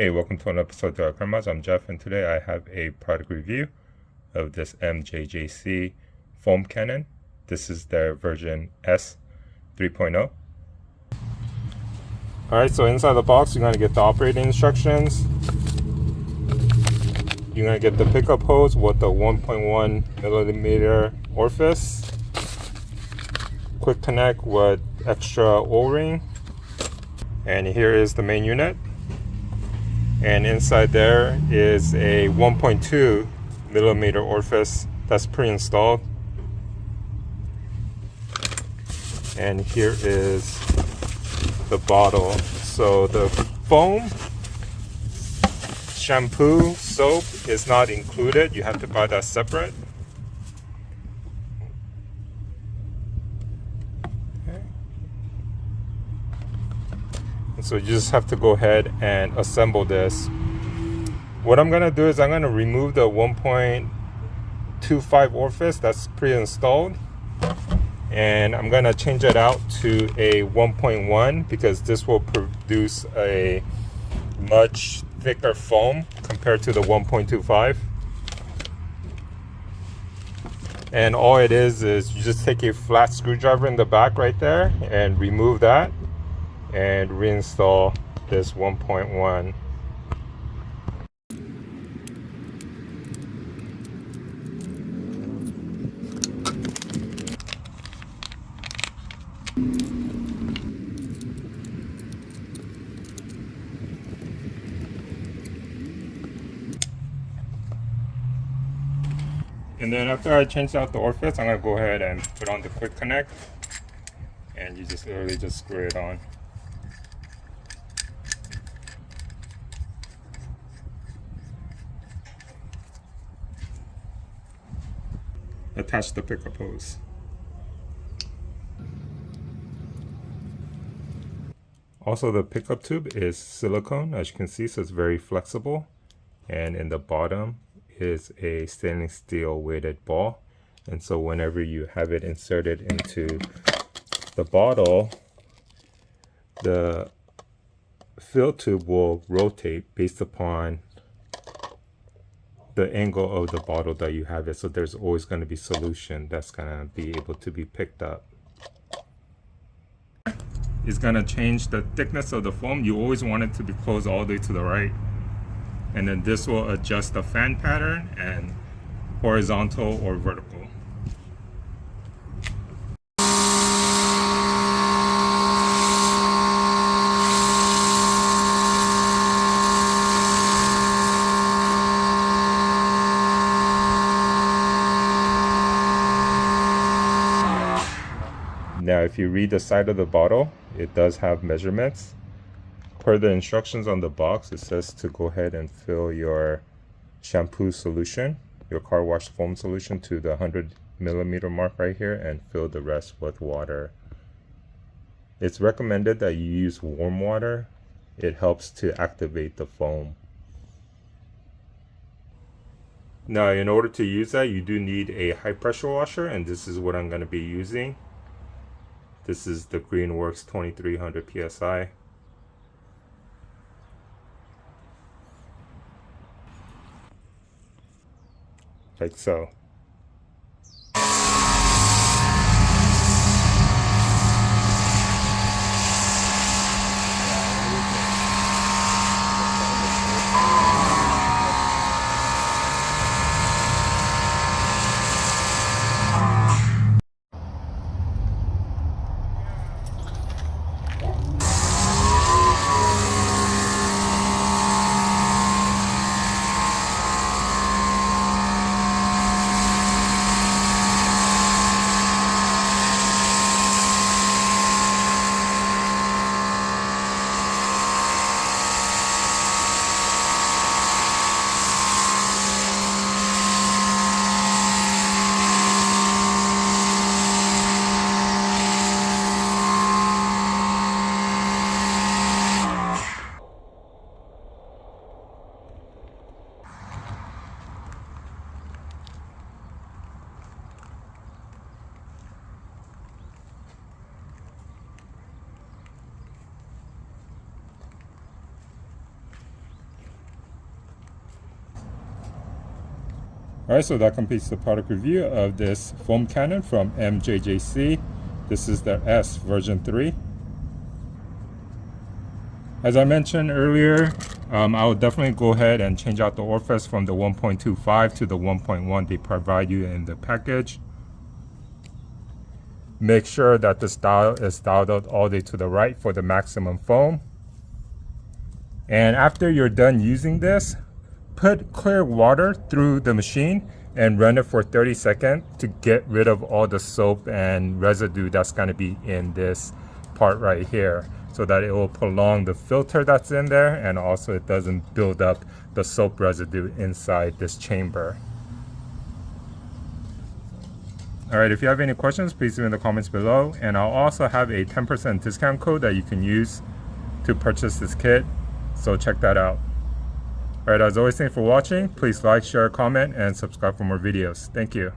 Hey, welcome to an episode of DIYCarModz. I'm Jeff, and today I have a product review of this MJJC foam cannon. This is their version S 3.0. Alright, so inside the box you're going to get the operating instructions. You're going to get the pickup hose with the 1.1 millimeter orifice, quick connect with extra O-ring, and here is the main unit. And inside there is a 1.2 millimeter orifice that's pre-installed. And here is the bottle. So the foam, shampoo, soap is not included. You have to buy that separate. Okay. And so you just have to go ahead and assemble this. What I'm gonna do is I'm gonna remove the 1.25 orifice that's pre-installed, and I'm gonna change it out to a 1.1 because this will produce a much thicker foam compared to the 1.25. And all it is you just take a flat screwdriver in the back right there and remove that and reinstall this 1.1. And then after I change out the orifice, I'm going to go ahead and put on the quick connect, and you just literally just screw it on. Attach the pickup hose. Also, the pickup tube is silicone, as you can see, so it's very flexible. And in the bottom is a stainless steel weighted ball, and so whenever you have it inserted into the bottle, the fill tube will rotate based upon the angle of the bottle that you have it. So there's always going to be solution that's going to be able to be picked up. It's going to change the thickness of the foam. You always want it to be closed all the way to the right. And then this will adjust the fan pattern and horizontal or vertical. Now, if you read the side of the bottle, it does have measurements. Per the instructions on the box, it says to go ahead and fill your shampoo solution, your car wash foam solution, to the 100 millimeter mark right here, and fill the rest with water. It's recommended that you use warm water. It helps to activate the foam. Now, in order to use that, you do need a high pressure washer, and this is what I'm going to be using. This is the Greenworks 2300 PSI. Like so. Alright, so that completes the product review of this foam cannon from MJJC. This is the S version 3. As I mentioned earlier, I will definitely go ahead and change out the orifice from the 1.25 to the 1.1 they provide you in the package. Make sure that the dial is dialed out all the way to the right for the maximum foam. And after you're done using this, put clear water through the machine and run it for 30 seconds to get rid of all the soap and residue that's going to be in this part right here, so that it will prolong the filter that's in there, and also it doesn't build up the soap residue inside this chamber. Alright, if you have any questions, please leave in the comments below, and I'll also have a 10% discount code that you can use to purchase this kit, so check that out. Alright, as always, thanks for watching. Please like, share, comment, and subscribe for more videos. Thank you.